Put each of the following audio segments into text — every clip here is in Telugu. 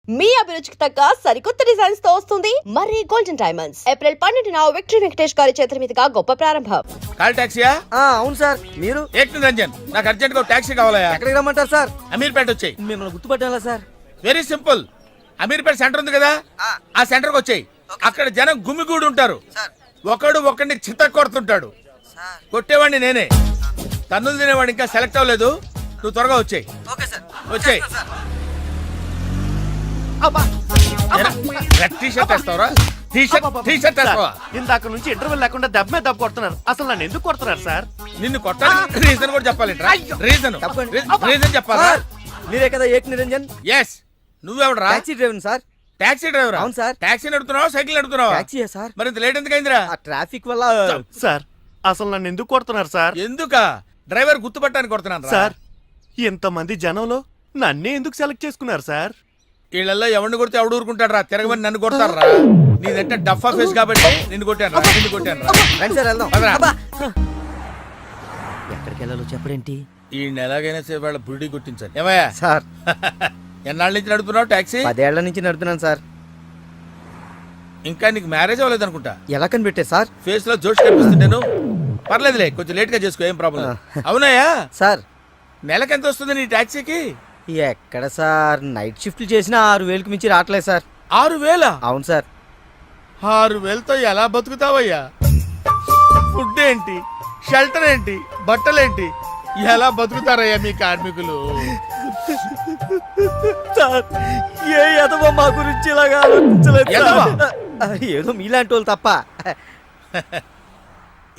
మీ అభిరుచికి తగ్గ సరికొత్త డిజైన్స్ తో వస్తుంది మర్రి గోల్డెన్ డైమండ్స్. ఏప్రిల్ 12న విక్టరీ వెంకటేష్ గారి చేతుల మీదుగా గొప్ప ప్రారంభం. కాల్ టాక్సీయా? అవును సార్. మీరు? ఏక్ నిరంజన్, నాకు అర్జెంట్ గా టాక్సీ కావాలయా. ఎక్కడికి రమ్మంటారు సార్? అమీర్పేట వచ్చేయి. మిమ్మల్ని గుర్తుపట్టాలా sir? Very simple. Ameerpet centre ఉంది కదా, ఆ సెంటర్ కి వచ్చేయి. అక్కడ జనం గుమిగూడి ఉంటారు. ఒకడు ఒకడిని చిత్త కొడుతుంటాడు. కొట్టేవాడిని నేనే. తన్నులు తినేవాడు ఇంకా సెలెక్ట్ అవ్వలేదు. నువ్వు త్వరగా వచ్చేయి. వచ్చేయి. ఇందాక నుంచి ఇంటర్వెల్ లేకుండా దెబ్బ మీద దెబ్బ కొడుతున్నారు. అసలు నన్ను ఎందుకు కొడుతున్నారు సార్? నిన్ను కొట్టాలి రీజన్ కూడా చెప్పాలి. రీజన్ చెప్పాలా? మీరే కదా ఏక్ నిరంజన్? ఎస్. నువ్వెవడరా? Taxi driver sir. Taxi driver? అవును సార్. టాక్సీ నడుపుతున్నావా సైకిల్ నడుపుతున్నావా? టాక్సీయే సార్. మరి ఇంత లేట్ ఎందుకు అయిందిరా? ఆ ట్రాఫిక్ వల్ల. సార్ అసలు నన్ను ఎందుకు కొడుతున్నారు సార్? ఎందుకా? డ్రైవర్ గుర్తుపట్టానికి కొడుతున్నాను సార్. ఇంతమంది జనంలో నన్నే ఎందుకు సెలెక్ట్ చేసుకున్నారు సార్? వీళ్ళల్లో ఎవరిని కొడితే ఎవడు ఊరుకుంటాడు రా? తిరగమని నన్ను కొడతారా? నీదంటే డఫా ఫేస్ కాబట్టి నిన్ను కొట్టాను రండి సార్ వెళ్దాం. రా. ఎక్కడికి వెళ్ళాలో చెప్పడేంటి? ఈ ఎలాగైనా సేపు వాళ్ళ బుడి గుర్తించాలి. ఏమయ్యా సార్, ఎన్నాళ్ళ నుంచి నడుపుతున్నావు టాక్సీ? 10 ఏళ్ల నుంచి నడుపుతున్నాను సార్. ఇంకా నీకు మ్యారేజ్ అవ్వలేదు అనుకుంటా. ఎలా కనిపెట్టారు సార్? ఫేస్ లో జోష్ కనిపిస్తుంటేను. పర్లేదులే, కొంచెం లేట్ గా చేసుకో, ఏం ప్రాబ్లం. అవునాయా సార్, నెలకి ఎంత వస్తుంది నీ టాక్సీకి? ఎక్కడ సార్, నైట్ షిఫ్ట్లు చేసినా 6,000కి మించి రావట్లేదు సార్. 6,000? అవును సార్. 6,000తో ఎలా బతుకుతావయ్యా? ఫుడ్ ఏంటి, షెల్టర్ ఏంటి, బట్టలేంటి, ఎలా బతుకుతారయ్యా మీ కార్మికులు? సార్, ఏ ఎదవో మా గురించి ఇలాగా ఆలోచించలేదు. ఏదో మీలాంటి వాళ్ళు తప్ప.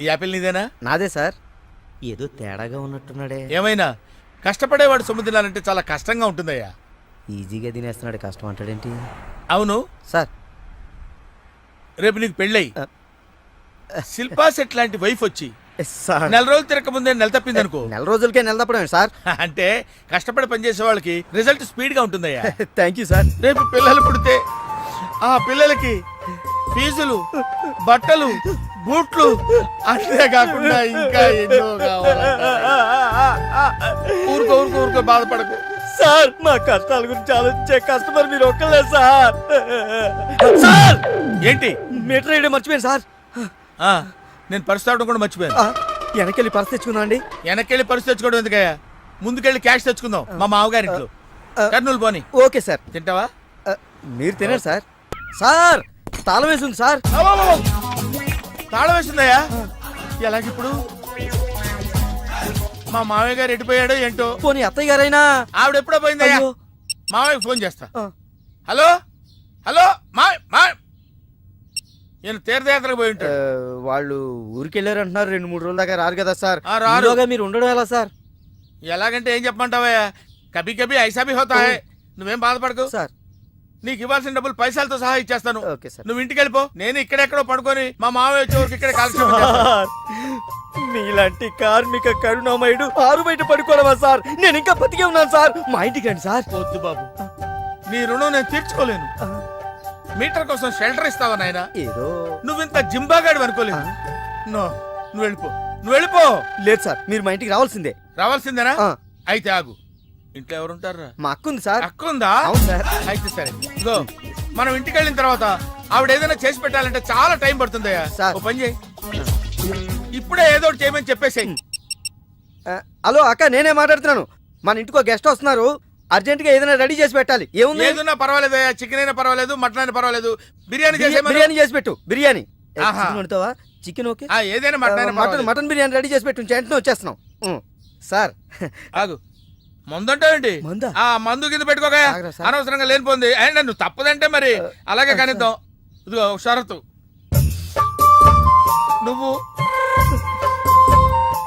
ఈ యాపిల్ నీదేనా? నాదే సార్. ఏదో తేడాగా ఉన్నట్టున్నాడే. ఏమైనా కష్టపడేవాడు సొమ్ము తినాలంటే చాలా కష్టంగా ఉంటుందయ్యా. ఈజీగా తినేస్తున్నాడు, కష్టం అంటాడేంటి? అవును సార్, రేపు నీకు పెళ్ళయి శిల్పా సెట్ లాంటి వైఫ్ వచ్చి సార్, 4 రోజులు తిరగక ముందే నెల తప్పింది అనుకో. 4 రోజులకే నెల తప్పడమే సార్. అంటే కష్టపడి పనిచేసే వాళ్ళకి రిజల్ట్ స్పీడ్ గా ఉంటుందయ్యా. Thank you sir. రేపు పిల్లలు పుడితే ఆ పిల్లలకి ఫీజులు, బట్టలు, బూట్లు, అంతే కాకుండా ఇంకా ఎన్నో కావాలి. ఊరుకో బాధపడకు సార్. మా కష్టాల గురించి ఆలోచించే కస్టమర్ మీరు ఒక్కలే సార్. సార్, ఏంటి? మీటర్ వేయడం మర్చిపోయాను సార్. నేను పరిస్థితి అవడం కూడా మర్చిపోయాను. వెనకెళ్ళి పర్స్ తెచ్చుకుందాం అండి. వెనకెళ్ళి పరిస్థితి తెచ్చుకోవడం ఎందుకయ్యా? ముందుకెళ్ళి క్యాష్ తెచ్చుకుందాం. మా మామగారింట్లో కర్నూలు పోని. Okay sir. తింటావా? మీరు తినండి సార్. సార్, తాళం వేసింది సార్. తాళం వేసిందయ్యా? ఎలాగిప్పుడు? మా మామయ్య గారు ఎడిపోయాడో ఏంటో. పోనీ అత్తయ్య గారైనా? ఆవిడ ఎప్పుడో పోయిందయ్యా. మామయ్య ఫోన్ చేస్తా. హలో నేను తీర్థయాత్రకు పోయి ఉంటాడు. వాళ్ళు ఊరికెళ్ళారు అంటున్నారు. 2-3 రోజుల దాకా రారు కదా సార్. రారు. మీరు ఉండడం ఎలా సార్? ఎలాగంటే ఏం చెప్పమంటావయ్యా? కభీ కభీ ఐసా భీ హోతా హై. నువ్వేం బాధపడకు సార్. నీకు ఇవ్వాల్సిన డబ్బులు పైసలతో సహా ఇచ్చేస్తాను. Okay sir. నువ్వు ఇంటికి వెళ్ళిపో. నేను ఇక్కడెక్కడో పడుకొని మా మామయ్య వచ్చేవరకు ఇక్కడే కాల్క్షేపం. మీలాంటి కార్మిక కరుణామయుడు ఆరు బయట పడుకోవడమా సార్? నేను ఇంకా బతికే ఉన్నాను సార్. మా ఇంటికి రండి సార్. వద్దు బాబు, నీ రుణం నేను తీర్చుకోలేను. మీటర్ కోసం షెల్టర్ ఇస్తావా నాయనా? ఏదో నువ్వింత జింబాగాడు అనుకోలేదు. నువ్వు వెళ్ళిపో. లేదు సార్, మీరు మా ఇంటికి రావాల్సిందే. రావాల్సిందేనా? అయితే ఆగు. ఇంట్లో ఎవరుంటారా? మా అక్క ఉంది సార్. అక్క ఉందా? అవును సార్. అయితే సరే, ఇగో మనం ఇంటికి వెళ్ళిన తర్వాత ఆవిడ ఏదైనా చేసి పెట్టాలంటే చాలా టైం పడుతుందయ్యా. ఓ పని చేయి, ఇప్పుడే ఏదో ఒకటి చేయమని చెప్పేసేయ్. హలో అక్క, నేనే మాట్లాడుతున్నాను. మన ఇంటికి గెస్ట్ వస్తున్నారు. అర్జెంట్ గా ఏదైనా రెడీ చేసి పెట్టాలి. ఏముంది? ఏదైనా పర్వాలేదు, చికెన్ అయినా పర్వాలేదు, మటన్ అయినా పర్వాలేదు. బిర్యానీ చేసి పెట్టు. బిర్యానీ వండుతావా? Chicken okay. ఏదైనా మటన్ బిర్యానీ రెడీ చేసి పెట్టు. వెంటనే వచ్చేస్తున్నాం సార్. ఆగు, మందుంటావేంటి? మందు కింద పెట్టుకోగా అనవసరంగా లేనిపోంది. అయినా నువ్వు తప్పదంటే మరి అలాగే కనిద్దాం. ఇదిగో షరతు, నువ్వు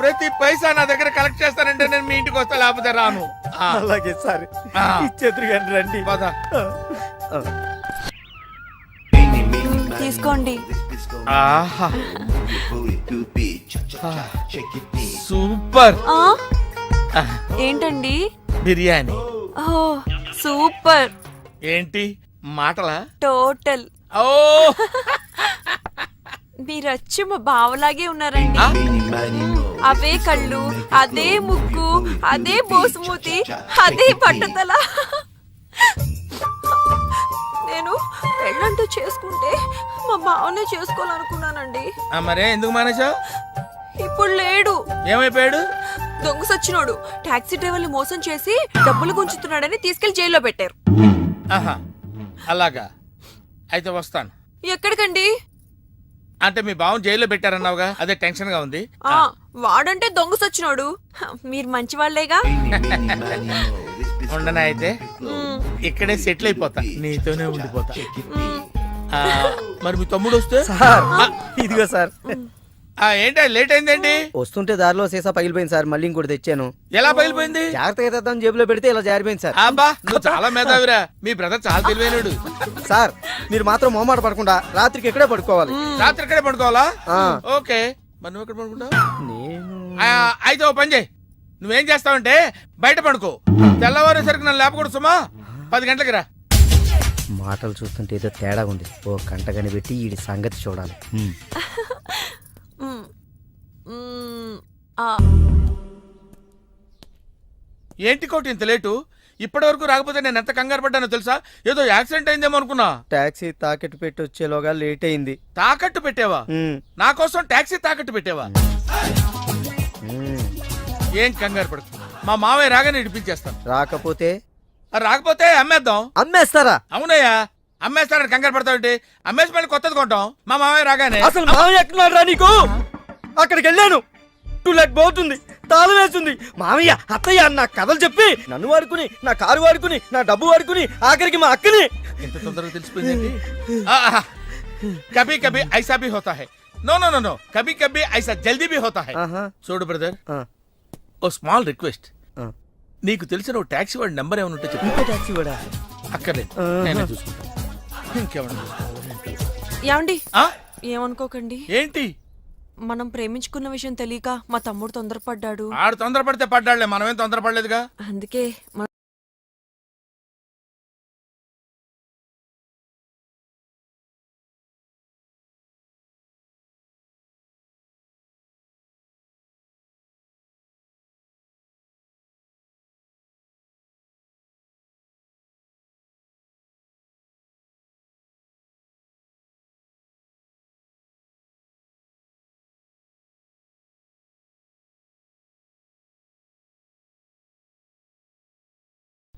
ప్రతి పైసా నా దగ్గర కలెక్ట్ చేస్తానంటే నేను మీ ఇంటికి వస్తా, లేకపోతే రాను. అలాగే సార్, ఇచ్చేద్దరు కానీ రండి. తీసుకోండి. సూపర్. ఏంటండి? బిర్యానీ. సూపర్. ఏంటి మాటలా? టోటల్. ఓ, మీరచ్చి మా బావలాగే ఉన్నారండి. అవే కళ్ళు, అదే ముక్కు, అదే బోసుమూతి, అదే పట్టుదల. పెళ్ళంటూ చేసుకుంటే మా బావనే చేసుకోవాలనుకున్నానండి. మరే ఎందుకు మానేశావు? ఇప్పుడు లేడు, ఏమైపోయాడు? దొంగ సచ్చినోడు టాక్సీ డ్రైవర్ని మోసం చేసి డబ్బులు గుంచుతున్నాడని తీసుకెళ్లి జైల్లో పెట్టారు. ఆహా, అలాగా. అయితే వస్తాను. ఎక్కడికండి? అంటే మీ బావం జైల్లో పెట్టారన్నావుగా, అదే టెన్షన్ గా ఉంది. వాడంటే దొంగ సచ్చినోడు, మీరు మంచి వాళ్ళేగా. ఉండనా అయితే ఇక్కడే సెటిల్ అయిపోతా, నీతోనే ఉండిపోతా. మరి మీ తమ్ముడు వస్తే? సార్ ఇదిగో సార్. ఏంటి లేట్ అయిందేంటి? వస్తుంటే దారిలో సీసా పగిలిపోయింది సార్, మళ్ళీ ఇంకోటి తెచ్చాను. ఎలా పగిలిపోయింది? జాగ్రత్తగా తెద్దాం జేబులో పెడితే ఇలా జారిపోయింది సార్. అబ్బా, నువ్వు చాలా మేధావిరా. మీ బ్రదర్ చాలా తెలివైనడు. సార్ మీరు మాత్రం మొహమాట పడకుండా రాత్రికి ఇక్కడే పడుకోవాలి. రాత్రి ఇక్కడే పడుకోవాలా? ఆ. ఓకే, మరి నువ్వు ఎక్కడ పడుకుంటావు? నేను అయితే ఓ పని చేయి, నువ్వేం చేస్తావంటే బయట పడుకో. తెల్లవారేసరికి నన్ను లేపకూడదు సుమా. 10 గంటలకి రా. మాటలు చూస్తుంటే ఏదో తేడా ఉంది. ఓ గంట కనిపెట్టి ఈ సంగతి చూడాలి. ఏంటి కోటి ఇంత లేటు? ఇప్పటి వరకు రాకపోతే నేను ఎంత కంగారు పడ్డానో తెలుసా? ఏదో యాక్సిడెంట్ అయిందేమో అనుకున్నా. టాక్సీ తాకెట్టు పెట్టి వచ్చేలోగా లేట్ అయింది. తాకట్టు పెట్టావా? నా కోసం టాక్సీ తాకట్టు పెట్టావా? ఏం కంగారు పడకు, మా మావయ్య రాగానే ఇడిపించేస్తాను. రాకపోతే రాకపోతే అమ్మేద్దాం. అమ్మేస్తారా? అవునయ్యా, అమ్మేస్తాడని కంగారు పడతావుంటి. అమ్మేసి మళ్ళీ కొత్తది కొంటాం మా మావయ్య రాగానే. అసలు మామయ్య ఎక్కడున్నాడు నీకు? అక్కడికి వెళ్ళాను, టూలెట్ పోతుంది, తాళం వేస్తుంది. మామయ్య అత్తయ్య నా కథలు చెప్పి నన్ను వాడుకుని, నా కారు వాడుకుని, నా డబ్బు వాడుకుని, ఆఖరికి మా అక్కని. ఎంత తొందరగా తెలిసిపోయింది. కభీ కభీ ఐసా భీ హోతా హై. నో నో నో నో, కభీ కభీ ఐసా జల్దీ భీ హోతా హై. చూడు బ్రదర్, ఓ స్మాల్ రిక్వెస్ట్. నీకు తెలిసిన ఓ టాక్సీ వాడి నెంబర్ ఏమైనా ఉంటే చెప్పు. ఇంకో టాక్సీ వాడా? అక్కర్లేదు, నేనే చూసుకుంటాను. ఇంకేమన్నా ఏమండి, ఏమనుకోకండి. ఏంటి? మనం ప్రేమించుకున్న విషయం తెలియక మా తమ్ముడు తొందరపడ్డాడు. ఆడు తొందరపడితే పడ్డాడులే, మనమేం తొందరపడలేదుగా. అందుకే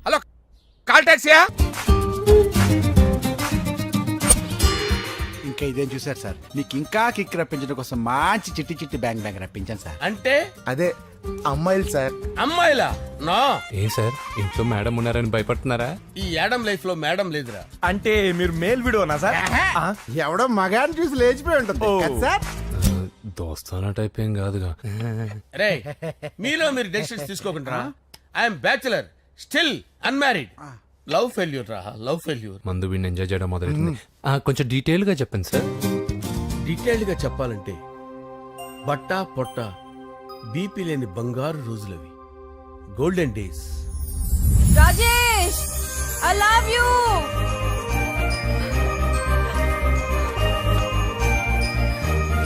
హలో, కాల్ టాక్సీయా? ఇంకా ఇదేం చూసారు సార్, మీకు ఇంకా కిక్ రప్పించడం కోసం మంచి చిట్టి చిట్టి బ్యాంగ్ బ్యాంగ్ రప్పించాను సార్. అంటే అదే అమ్మాయిలు సార్. అమ్మాయిలా? నా ఏ సార్, ఇంట్లో మేడం ఉన్నారని భయపడుతున్నారా? ఈ యాడమ్ లైఫ్ లో మేడం లేదురా. అంటే మీరు మేల్ వీడియోనా సార్? ఎవడో మగాన్ని చూసి లేచిపోయి ఉంటుంది కదా సార్. దోస్తానా టైప్ ఏం కాదుగా. రే, మీలో మీరు డెసిషన్స్ తీసుకోకుండా. I'm bachelor, still unmarried. Love failure రా, లవ్ ఫెయిల్యూర్. మందు వీడిని ఎంజాయ్ చేయడం మొదలైంది. కొంచెం డీటెయిల్ గా చెప్పండి సార్. డీటెయిల్డ్ గా చెప్పాలంటే బట్టా పొట్ట బీపీ లేని బంగారు రోజులవి, golden days. Rajesh, I love you.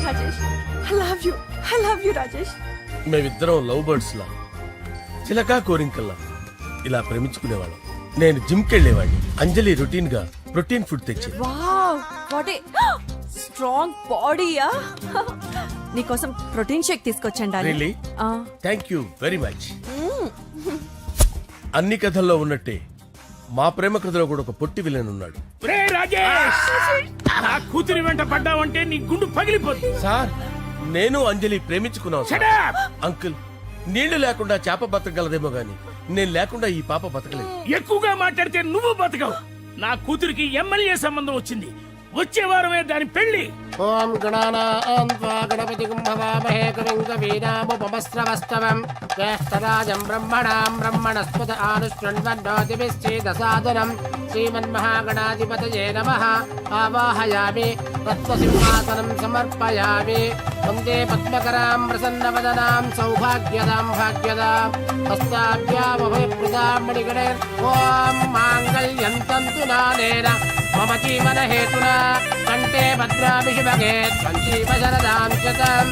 Rajesh, I love you, I love you Rajesh. మేమిద్దరం లవ్ బర్డ్స్ లా, చిలకా కోరింకల్లా ఇలా ప్రేమించుకునేవాళ్ళం. నేను జిమ్ కెళ్ళేవాడిని, అంజలి రొటీన్ గా ప్రోటీన్ ఫుడ్ తెచ్చి. వావ్, వాట్ ఏ స్ట్రాంగ్ బాడీయా. నీకోసం ప్రోటీన్ షేక్ తీసుకొచ్చండి. Really? Thank you very much. అన్ని కథల్లో ఉన్నట్టే మా ప్రేమ కథలో కూడా ఒక పొట్టి విలన్ ఉన్నాడు. కూతురి వెంట పడ్డావంటే నీ గుండు పగిలిపోతుంది. సార్, నేను అంజలి ప్రేమించుకున్నాను సార్. అంకుల్, నీళ్లు లేకుండా చేప బతకగలదేమో గాని నేను లేకుండా ఈ పాప బతకలేదు. ఎక్కువగా మాట్లాడితే నువ్వు బతకవు. నా కూతురికి ఎమ్మెల్యే సంబంధం వచ్చింది, వచ్చే వారమే దాని పెళ్లి. ఓం గణానాం త్వా గణపతిం భవామహే కవిం కవీనాముపమస్రవస్తవం జ్యేష్ఠరాజం బ్రహ్మణాం బ్రహ్మణస్పద ఆనుష్ణ్వన్నోతిభిశ్చేదసాదనం శ్రీమన్మహాగణాధిపతయే నమః. ఆవాహయామి తత్వసింహాసనం సమర్పయామి. వందే పద్మకరాం ప్రసన్నవదనాం సౌభాగ్యదాం భాగ్యదాం హస్తాభ్యామభయప్రదాం మణిగణైర్. ఓం మాంగళ్యం తంతు నానేన మమ జీవన హేతునా కంటే భద్రామి శుభగే త్వం జీవ శరదాం శతం.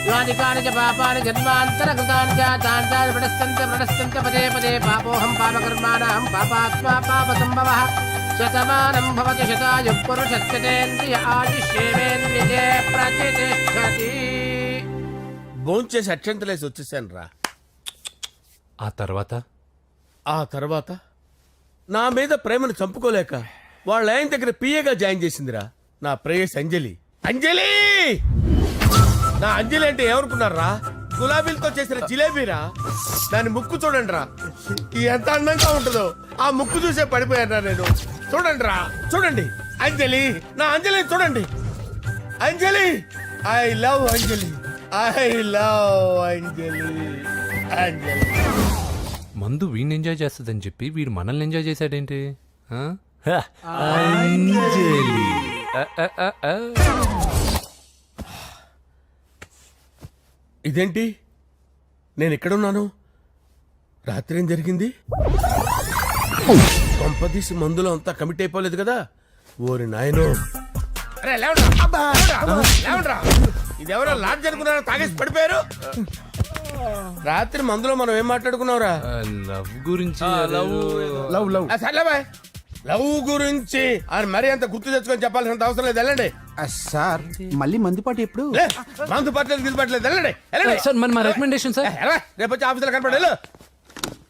యాని కాని చ పాపాని జన్మాంతరకృతాని చ తాని ప్రణశ్యంత పదే పదే పాపోహం పాపకర్మాణం పాపాత్మా పాపసంభవః. శతమానం భవతి శతాయు పురుషస్యతేంద్రియ ఆయుష్యేవేంద్రియే ప్రతిష్టతి. భోంచేసి అక్షంతలేసి వచ్చేసాను రా. ఆ తర్వాత ఆ తర్వాత నా మీద ప్రేమను చంపుకోలేక వాళ్ళ ఆయన దగ్గర పిఏగా జాయిన్ చేసిందిరా నా ప్రేయస్ అంజలి. అంజలి నా అంజలి అంటే ఏమనుకున్నారా? గులాబీలతో చేసిన జిలేబీరా. దాని ముక్కు చూడండి రా, ఎంత అందంగా ఉంటుందో. ఆ ముక్కు చూసే పడిపోయారా నేను. చూడండి రా, చూడండి అంజలి, నా అంజలి చూడండి. Anjali, I love Anjali, I love Anjali. Anjali మందు వీడిని ఎంజాయ్ చేస్తుందని చెప్పి వీడు మనల్ని ఎంజాయ్ చేశాడేంటి? ఆ? అంజలి. ఇదేంటి, నేను ఎక్కడున్నాను? రాత్రి ఏం జరిగింది? కొంపదీసి మందులో అంతా కమిట్ అయిపోలేదు కదా? ఓరి నాయనో. అరే లేవండ్రా, లేవండ్రా. ఇదెవరో లాడ్జ్ అనుకున్నారా? తాగేసి పడిపోయారు. రాత్రి మందులో మనం ఏం మాట్లాడుకున్నావురా? లవ్ గురించి లవ్ లవ్ సర్లే బాయ్, లవ్ గురించి అని మరీ అంత గుర్తు తెచ్చుకొని చెప్పాల్సినంత అవసరం లేదు. వెళ్ళండి. సార్ మళ్ళీ మందుపాటి ఎప్పుడు? లే, మందు పట్టలేదు గిల్లు పట్టలేదు. వెళ్ళండి, వెళ్ళండి. సార్ మరి మా రికమెండేషన్ సార్. రేపు వచ్చి ఆఫీసులో కనపడి వెళ్ళు.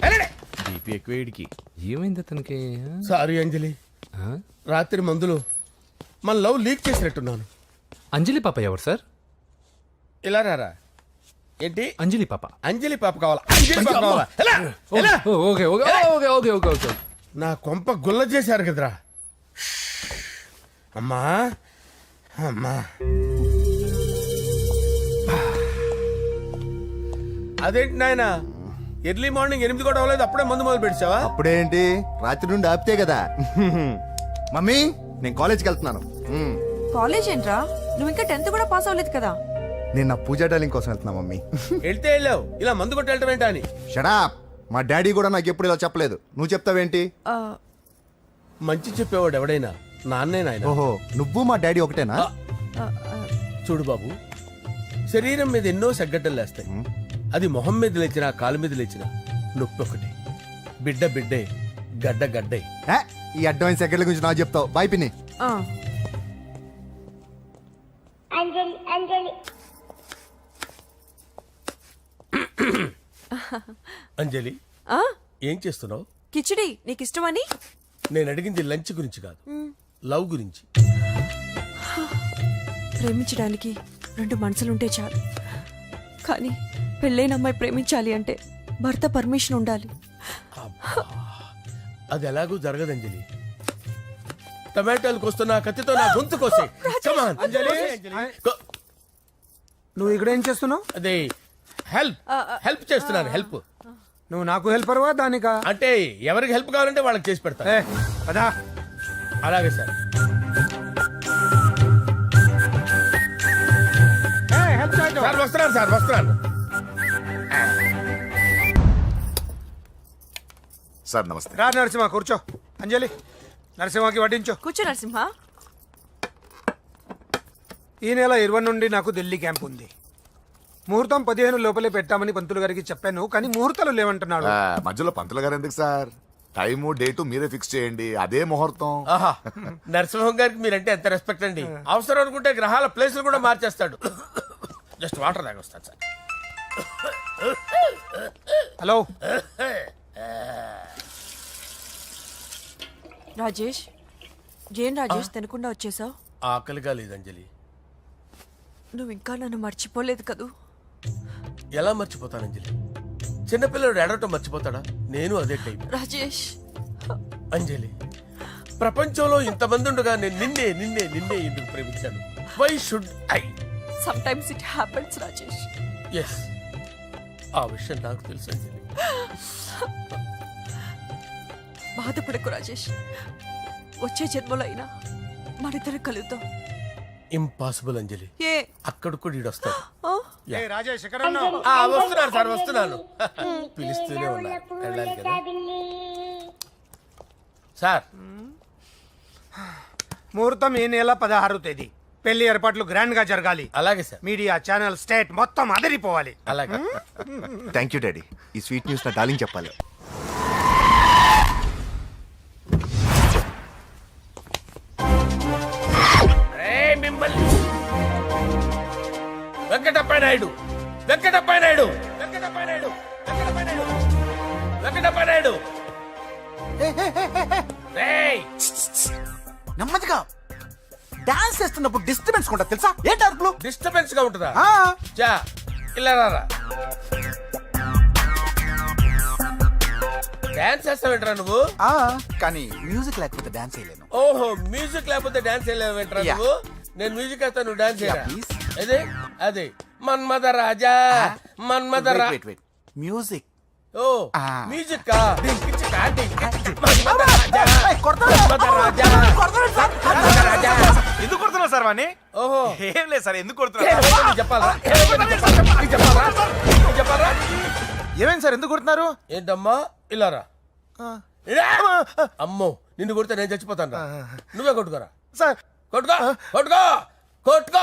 వెళ్ళండి. బీపీ ఎక్కువ వీడికి. ఏమైంది అతనికి? సారీ అంజలి, ఆ? రాత్రి మందులో మన లవ్ లీక్ చేసినట్టున్నాను. అంజలి పాప ఎవరు సార్? ఇలా రారా. ఏంటి? అంజలి పాప. అంజలి పాప కావాలా? అంజలి పాప కావాలా? ఎలా? ఎలా? Okay okay okay okay okay okay. నా కొంప గుల్ల చేశారు కదరా. అమ్మా అమ్మా, అదేంటి నాయన, ఎర్లీ మార్నింగ్ 8 కూడా అవ్వలేదు, అప్పుడే మందు మొదలు పెడిచావా? అప్పుడేంటి, రాత్రి నుండి ఆపితే కదా. మమ్మీ, నేను కాలేజ్కి వెళ్తున్నాను. కాలేజ్ ఏంట్రా? నువ్వు ఇంకా 10th కూడా పాస్ అవ్వలేదు కదా. నేను నా పూజా డాలింగ్ కోసం వెళ్తున్నా మమ్మీ. వెళ్తే వెళ్ళావు, ఇలా మందు కొట్టి వెళ్ళటం ఏంటా అని. షడా, మా డాడీ కూడా నాకు ఎప్పుడు ఇలా చెప్పలేదు. నువ్వు చెప్తావేంటి? ఆ, మంచి చెప్పేవాడు ఎవడైనా నాన్నే నాయన. ఓహో, నువ్వు మా డాడీ ఒకటేనా? ఆ, ఆ, చూడు బాబు, శరీరం మీద ఎన్నో సగ్గడ్డలు లేస్తాయి. అది మొహం మీద లేచినా కాలు మీద లేచినా నొప్పి ఒకటి. బిడ్డ బిడ్డే, గడ్డ గడ్డే. ఏ, ఈ అడ్వాన్స్ సెకండ్ల గురించి నాకు చెప్తావు. బాయ్ పిన్ని. ఆ. అంజలి, ఆ? ఏం చేస్తున్నావు? కిచిడి నీకు ఇష్టమని. నేను అడిగింది లంచ్ గురించి కాదు, లవ్ గురించి. ప్రేమించడానికి 2 మనసులుంటే చాలు, కానీ పెళ్ళైన అమ్మాయి ప్రేమించాలి అంటే భర్త పర్మిషన్ ఉండాలి. అది ఎలాగూ జరగదు అంజలి. టమాటాలు కోస్తున్నా కత్తితో నా గొంతు కోసే. అంజలి, నువ్వు ఇక్కడ ఏం చేస్తున్నావు? అదే హెల్ప్ చేస్తున్నాను. హెల్ప్ నువ్వు నాకు హెల్పర్వా దానికా? అంటే ఎవరికి హెల్ప్ కావాలంటే వాళ్ళకి చేసి పెడతా. అదా అలాగే సార్. సార్ వస్తున్నాను, సార్ వస్తున్నాను. సార్ నమస్తే. రా నరసింహ, కూర్చో. అంజలి, నరసింహకి వడ్డించో. కూర్చో నరసింహ. ఈ నెల 20 నుండి నాకు ఢిల్లీ క్యాంప్ ఉంది. ముహూర్తం 15 లోపలే పెట్టామని పంతులు గారికి చెప్పాను, కానీ ముహూర్తాలు లేవంటున్నాడు. మధ్యలో పంతులు గారు ఎందుకు సార్? టైము డేటు మీరే ఫిక్స్ చేయండి, అదే ముహూర్తం. ఆహా, నరసింహం గారికి మీరంటే ఎంత రెస్పెక్ట్ అండి. అవసరం అనుకుంటే గ్రహాల ప్లేసులు కూడా మార్చేస్తాడు. జస్ట్ వాటర్ తాగొస్తాను సార్. హలో రాజేష్, ఏం రాజేష్ తినకుండా వచ్చేసావు? ఆకలిగా లేదు అంజలి. నువ్వు ఇంకా నన్ను మర్చిపోలేదు కదూ? ఎలా మర్చిపోతాను అంజలి? చిన్నపిల్లడు ఏడవటం మర్చిపోతాడా? నేను అదే టైప్. రాజేష్, అంజలి, ప్రపంచంలో ఇంతమంది ఉండగా నేను నిన్నే నిన్నే నిన్నే ఎందుకు ప్రేమించాను? Why should I? Sometimes it happens Rajesh. Yes, ఆ విషయం నాకు తెలుసు అంజలి. బాధపడకు రాజేష్, వచ్చే జన్మలో అయినా మనిద్దరం కలుద్దాం. ఇంపాసిబుల్ అంజలి. ఏ అక్కడ కూడా ఈడొస్తాడు. ఆ? రాజేష్, ఎక్కడ ఉన్నావు? వస్తున్నాను సార్, వస్తున్నాను. పిలుస్తూనే ఉన్నారు, వెళ్ళాలి కదా సార్. ముహూర్తం ఈ నెల 16వ తేదీ. పెళ్లి ఏర్పాట్లు గ్రాండ్ గా జరగాలి. అలాగే సార్. మీడియా ఛానల్ స్టేట్ మొత్తం అదిరిపోవాలి. అలాగే. Thank you daddy. ఈ స్వీట్ న్యూస్ నా డార్లింగ్ చెప్పాలి. మిమ్మల్ని వెంకటప్ప నాయుడు వెంకటప్ప నాయుడు వెంకటప్ప నాయుడు వెంకటప్ప నాయుడు వెంకటప్ప నాయుడు రేయ్ నెమ్మదిగా డాన్స్ చేస్తున్నప్పుడు డిస్టర్బెన్స్ కూడా తెలుసా ఏంటి అరుపులు డిస్టర్బెన్స్ గా ఉంటుందా ఆ, చా ఇలా రారా డాన్స్ చేస్తావేంట్రా నువ్వు ఆ, కానీ మ్యూజిక్ లేకపోతే డాన్స్ చేయలేను ఓహో మ్యూజిక్ లేకపోతే డాన్స్ వేయలేవేంట్రా Yeah. నువ్వు నేను మ్యూజిక్ వేస్తా నువ్వు డాన్స్ చేయరా Yeah, please. అదే అదే మన్మద రాజా మన్మద రా మ్యూజిక్ ఓ Ah. మ్యూజిక్ కా డింకి చికా డింకి చికా. మన్మద రాజా మన్మద రాజా మన్మద రాజా ఎందుకు కొడుతున్నారు సార్ వాణ్ణి? ఓహో ఏం లేదు సార్ ఎందుకు ఏ, కొడుతున్నారు? నీకు చెప్పాలా నీకు చెప్పాలా నీకు చెప్పాలా ఏమైంది సార్ ఎందుకు కొడుతున్నారు ఏంటమ్మా ఇలా రా అమ్మో నిన్ను కొడితే నేను చచ్చిపోతాను రా. నువ్వే కొట్టుకోరా సార్ కొట్టుకో కొట్టుకో కొట్టుకో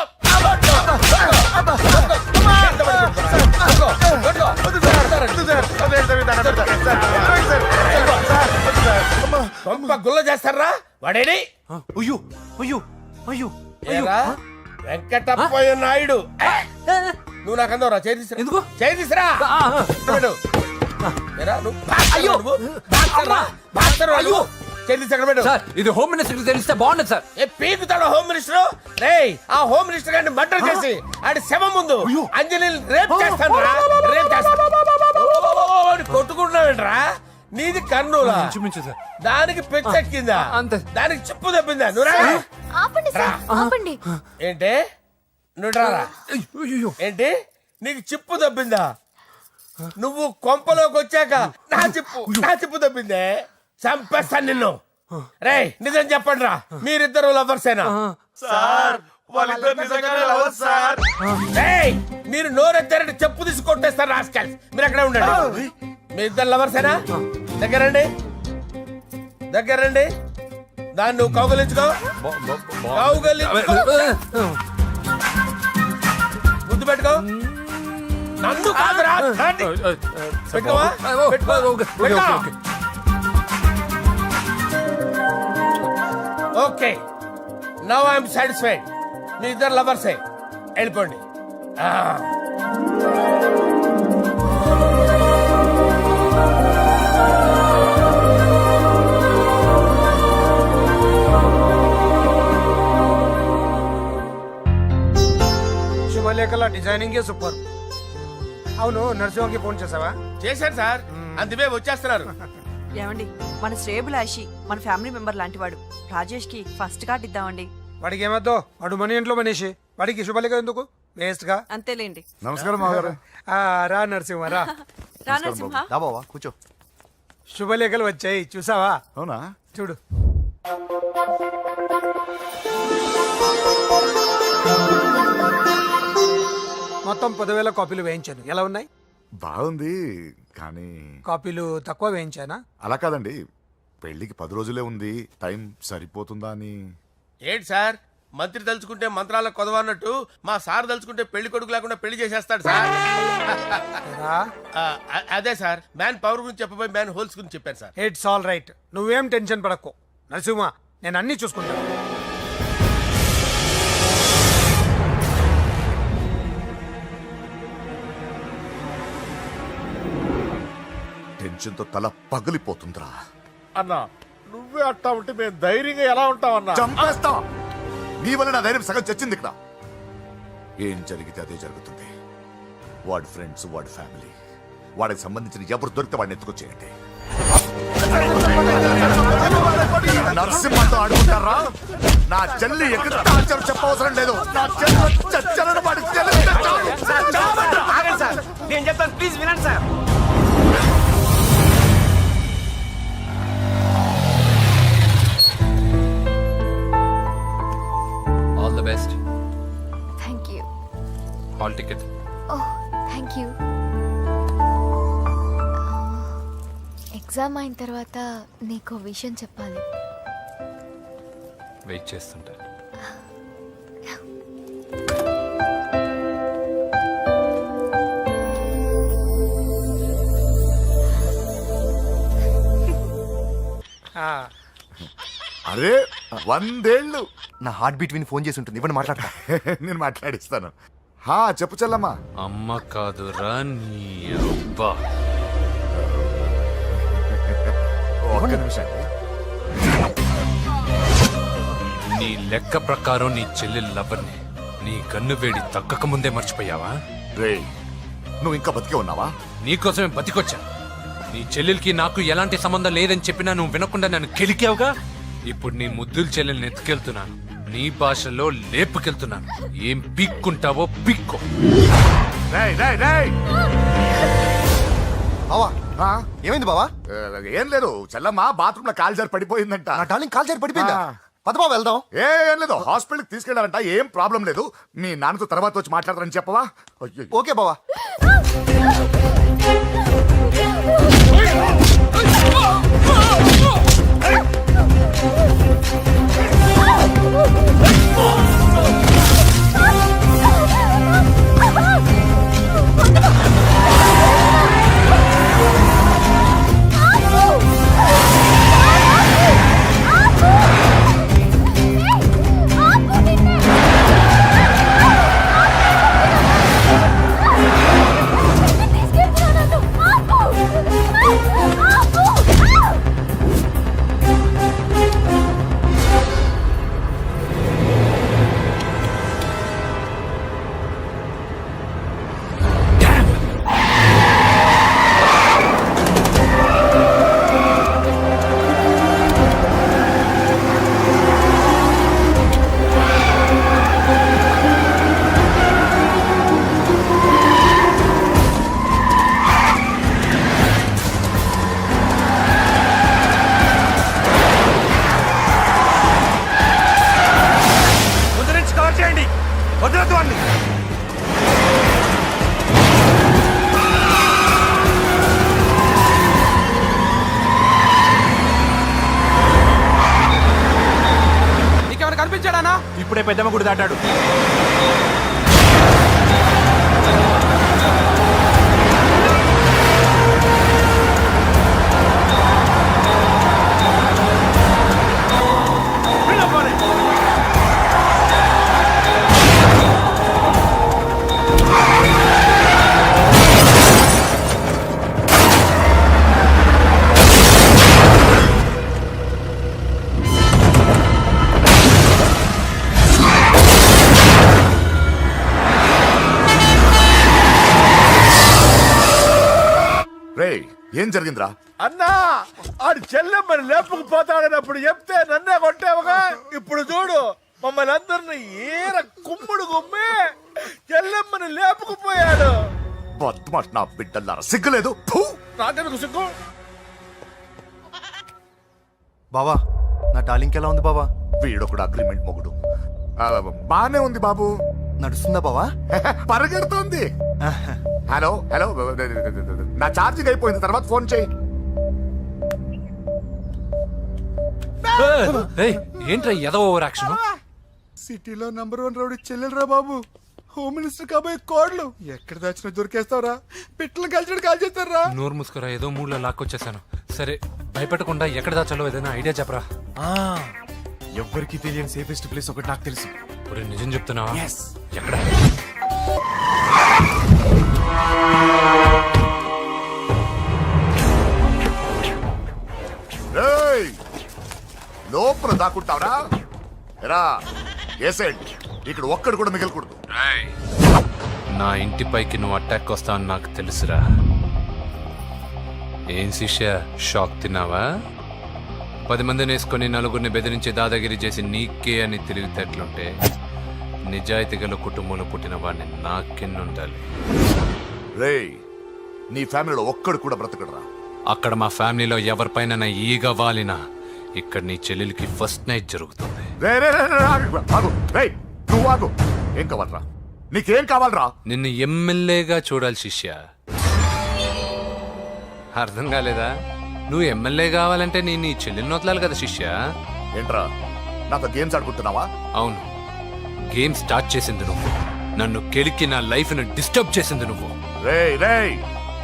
కొంప గుల్ల చేస్తారా వాడేడి అయ్యో అయ్యో అయ్యో ఏరా వెంకటప్పయ్య నాయుడు నువ్వు నాకు అందవరా చేతిసిరా ఎందుకు? చేతిసిరా ఏరా నువ్వు బాక్సర్రా నువ్వు చేతిసి ఎక్కడ పెట్టు సార్ ఇది హోమ్ మినిస్టర్ తెలిస్తే బాగుండదు సార్. ఏ పీకుతాడు హోమ్ మినిస్టర్ రేయ్ ఆ హోమ్ మినిస్టర్ గారిని మర్డర్ చేసి ఆడి శవం ముందు అంజలి రేప్ చేస్తాను రేప్ చేస్తాను కొట్టుకుంటున్నావేంట్రా నీది కన్నులా ఇంచుమించు సార్. దానికి పెచ్చెక్కిందా అంతే. దానికి చిప్పు తప్పిందా నువ్వు రా ఆపండి సార్ ఆపండి ఏంటి నువ్వు రారా అయ్యో. ఏంటి నీకు చిప్పు తప్పిందా నువ్వు కొంపలోకి వచ్చాక నా చిప్పు తప్పిందే చంపేస్తాను నిన్ను రేయ్ నిజం చెప్పండి రా మీరిద్దరు లవర్సేనా సార్ వాళ్ళిద్దరు నిజంగానే లవర్స్ సార్. రేయ్ మీరు నోరెత్తారంటే చెప్పు తీసి కొట్టేస్తారు రాస్కల్స్ మీరు అక్కడే ఉండండి మీ ఇద్దరు లవర్సేనా దగ్గరండి దగ్గరండి దాన్ని నువ్వు కౌగలించుకో కౌగలించుకో ముద్దు పెట్టుకో నన్ను కాదురా దాన్ని. పెట్టుకోవా? పెట్టుకో. పెట్టుకో. ఓకే నవ్ ఐఎమ్ సాటిస్ఫైడ్ మీ ఇద్దరు లవర్సే వెళ్ళిపోండి ఆ. శుభలేఖల డిజైనింగ్ సూపర్. అవును నరసింహకి ఫోన్ చేసావా? చేశాను సార్ అందుకే వచ్చేస్తున్నారు ఏమండి మన శ్రేయబులాషి మన ఫ్యామిలీ మెంబర్ లాంటి వాడు రాజేష్ కి ఫస్ట్ కార్డ్ ఇద్దామండి. వాడికి ఏమద్దో వాడు మన ఇంట్లో మనిషి వాడికి శుభలేఖ ఎందుకు వేస్ట్ గా. అంతేలేండి. నమస్కారం మామగారు ఆ, రా నరసింహ రా. రా నరసింహ. దాబావా కూర్చో శుభలేఖలు వచ్చాయి చూసావా? అవునా చూడు. మొత్తం 10,000 కాపీలు వేయించాను. ఎలా ఉన్నాయి? బాగుంది కానీ కాపీలు తక్కువ వేయించానా? అలా కాదండి పెళ్లికి 10 రోజులే ఉంది టైం సరిపోతుందా అని ఏంటి సార్ మంత్రి తలుచుకుంటే మంత్రాలకు కొదవన్నట్టు మా సార్ తలుచుకుంటే పెళ్లి కొడుకు లేకుండా పెళ్లి చేసేస్తాడు సార్ రా. అదే సార్ మ్యాన్ పవర్ గురించి చెప్పబోయి మ్యాన్ హోల్స్ గురించి చెప్పాను సార్ ఇట్స్ ఆల్ రైట్. నువ్వేం టెన్షన్ పడకు నరసింహ, నేను అన్ని చూసుకుంటాను. టెన్షన్ తో తల పగిలిపోతుందిరా అన్నా నువ్వే అట్టా ఉంటే మేము ధైర్యంగా ఎలా ఉంటాం అన్నా చంపేస్తా నీ వల్ల నా ధైర్యం సగం చచ్చింది ఇక్కడ ఏం జరిగితే అదే జరుగుతుంది వాడి ఫ్రెండ్స్ వాడి ఫ్యామిలీ వాడికి సంబంధించిన ఎవరు దొరికితే వాడిని ఎత్తుకొచ్చేయండి నరసింహతో అడుగుతారా నా చెల్లి ఎక్కడ చెప్పవసరం లేదు నా చెల్లి చచ్చలను వాడి చెల్లి నేను చెప్తాను ప్లీజ్ వినండి sir. All the best. Thank you. Hall ticket. Oh thank you. Exam అయిన తర్వాత నీకు విషయం చెప్పాలి. వెయిట్ చేస్తుంటా. అరే 100 ఏళ్ళు. నా హార్ట్ బీట్ విని ఫోన్ చేసి ఉంటుంది. ఇవ్వండి మాట్లాడతా. నేను మాట్లాడిస్తాను. చెప్పు చెల్లమ్మా. అమ్మ కాదురా నీ అబ్బా. ఒక్క నిమిషం. నీ లెక్క ప్రకారం నీ చెల్లెలు లవర్ని నీ కన్ను వేడి తగ్గక ముందే మర్చిపోయావా? రే, నువ్వు ఇంకా బతికే ఉన్నావా? నీకోసమే బతికొచ్చా. నీ చెల్లెలకి నాకు ఎలాంటి సంబంధం లేదని చెప్పినా నువ్వు వినకుండా నన్ను కెలికావుగా. ఇప్పుడు నీ ముద్దుల చెల్లెల్ని ఎత్తుకెళ్తున్నాను, నీ భాషలో లేపుకెళ్తున్నాను. ఏం పీక్కుంటావో పీక్కో. రేయ్ రేయ్ రేయ్. బావా ఏమైంది బావా? ఏం లేదు, చెల్లమ్మ బాత్రూమ్ లో కాలు జారి పడిపోయిందంట. నా డార్లింగ్ కాల్ చేరి పడిపోయిందా? పద బావ వెళ్దాం. ఏం లేదు, హాస్పిటల్కి తీసుకెళ్ళారంట. ఏం ప్రాబ్లం లేదు. మీ నాన్నతో తర్వాత వచ్చి మాట్లాడతారని చెప్పవా? అయ్యో. ఓకే బావా. ఇప్పుడే పెద్దమ్మ గుడి దాటాడు. ఏం జరిగిందిరా? అన్నా, ఆడు చెల్లెమ్మని లేపుకుపోతాడన్నప్పుడు చెప్తే నన్నే కొట్టావుగా. ఇప్పుడు చూడు, మమ్మల్ని అందరిని ఏర కుమ్ముడు గుమ్మి చెల్లెమ్మని లేపుకుపోయాడు. బద్మాష్ నా బిడ్డల్లారా, సిగ్గులేదు? నాకెందుకు సిగ్గు? బావా నా డార్లింగ్ ఎలా ఉంది బావా? వీడొకడు అగ్రిమెంట్ మొగుడు. బానే ఉంది బాబు. నడుస్తుందా బావా? పరిగెడుతోంది. హలో హలో, నా ఛార్జింగ్ అయిపోయింది, తర్వాత ఫోన్ చేయి. ఏంట్రా ఎదో ఓవర్ యాక్షన్? సిటీలో నంబర్ 1 రౌడీ చెల్లెలరా బాబు. హోమ్ మినిస్టర్ కాబోయే కోడ్లు ఎక్కడ దాచిన దొరికేస్తావరా? పిట్టలు కలిసి కాల్ చేస్తారా? నోరు మూసుకురా, ఏదో మూడ్లో లాక్కొచ్చేసాను. సరే, భయపెట్టకుండా ఎక్కడ దాచాలో ఏదైనా ఐడియా చెప్పరా. ఎవ్వరికి తెలియని సేఫెస్ట్ ప్లేస్ ఒకటి నాకు తెలుసు. ఒరే, నిజం చెప్తున్నావా? ఎక్కడ? లోపల దాక్కుంటావరా? ఎరా ఏసేంటి, ఇక్కడ ఒక్కడు కూడా మిగలకూడదు. నా ఇంటిపైకి నువ్వు అటాక్ వస్తావని నాకు తెలుసురా. ఏం శిష్య, షాక్ తిన్నావా? 10 మందిని వేసుకొని నలుగురిని బెదిరించి దాదాగిరి చేసి నీకే అని తెలివితేటలుంటే నిజాయితీ గల కుటుంబంలో పుట్టిన వాడిని నాకెన్నుండాలి. రేయ్, నీ ఫ్యామిలీలో ఒక్కడు కూడా బ్రతకడరా? అక్కడ మా ఫ్యామిలీలో ఎవరిపైన ఈగ వాలినా ఇక్కడ నీ చెల్లెలికి ఫస్ట్ నైట్ జరుగుతుంది. నువ్వు ఆగు. ఏం కావాలరా? నీకేం కావాలరా? నిన్ను ఎమ్మెల్యేగా చూడాలి శిష్య. అర్థం కాలేదా? నువ్వు ఎమ్మెల్యే కావాలంటే నేను నీ చెల్లెల్ని వదలాలి కదా శిష్య. ఏంట్రా, నాతో గేమ్స్ ఆడుకుంటున్నావా? అవును, గేమ్ స్టార్ట్ చేసింది నువ్వు. నన్ను కెలికి నా లైఫ్ ను డిస్టర్బ్ చేసింది నువ్వు. రేయ్ రేయ్,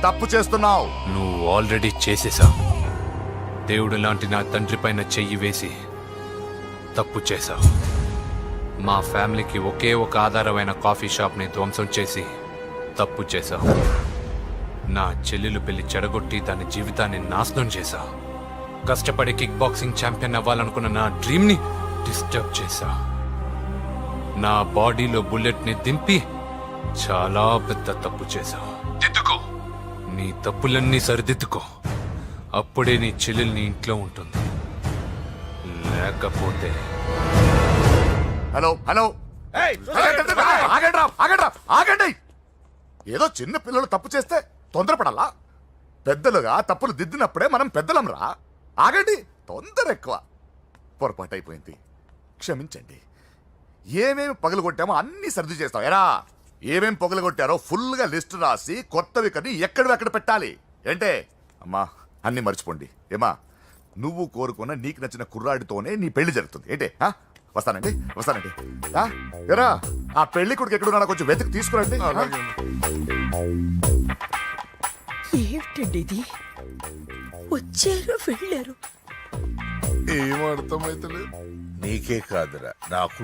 తప్పు చేస్తున్నావు. నువ్వు ఆల్రెడీ చేసేసావు. దేవుడు లాంటి నా తండ్రి పైన చెయ్యి వేసి తప్పు చేశావు. మా ఫ్యామిలీకి ఒకే ఒక ఆధారమైన కాఫీ షాప్ని ధ్వంసం చేసి తప్పు చేశావు. నా చెల్లెలు పెళ్లి చెడగొట్టి దాని జీవితాన్ని నాశనం చేశావు. కష్టపడి కిక్ బాక్సింగ్ ఛాంపియన్ అవ్వాలనుకున్న నా డ్రీమ్ని డిస్టర్బ్ చేశావు. నా బాడీలో బుల్లెట్ని దింపి చాలా పెద్ద తప్పు చేశావు. దిద్దుకో, నీ తప్పులన్నీ సరిదిద్దుకో. అప్పుడే నీ చెల్లెలు నీ ఇంట్లో ఉంటుంది. లేకపోతే హలో హలో ఏయ్, ఆగండి. ఏదో చిన్న పిల్లలు తప్పు చేస్తే తొందరపడాలా? పెద్దలుగా తప్పులు దిద్దినప్పుడే మనం పెద్దలంరా. ఆగండి, తొందర ఎక్కువ. పొరపాటు అయిపోయింది, క్షమించండి. ఏమేమి పగలగొట్టామో అన్ని సర్ది చేస్తాం. ఎరా ఏమేం పగలగొట్టారో ఫుల్గా లిస్ట్ రాసి కొత్తవి కని ఎక్కడ పెట్టాలి. ఏంటే అమ్మా, అన్ని మర్చిపోండి. ఏమా, నువ్వు కోరుకున్న నీకు నచ్చిన కుర్రాడితోనే నీ పెళ్లి జరుగుతుంది. ఏంటే వస్తానండి. ఎరా ఆ పెళ్లి కొడుకు ఎక్కడున్నా కొంచెం వెతికి తీసుకురండి. ఏమిటండి ఇది? వచ్చారు వెళ్ళారు. ఏం అర్థమైతలేదు. నీకే కాదురా, నాకు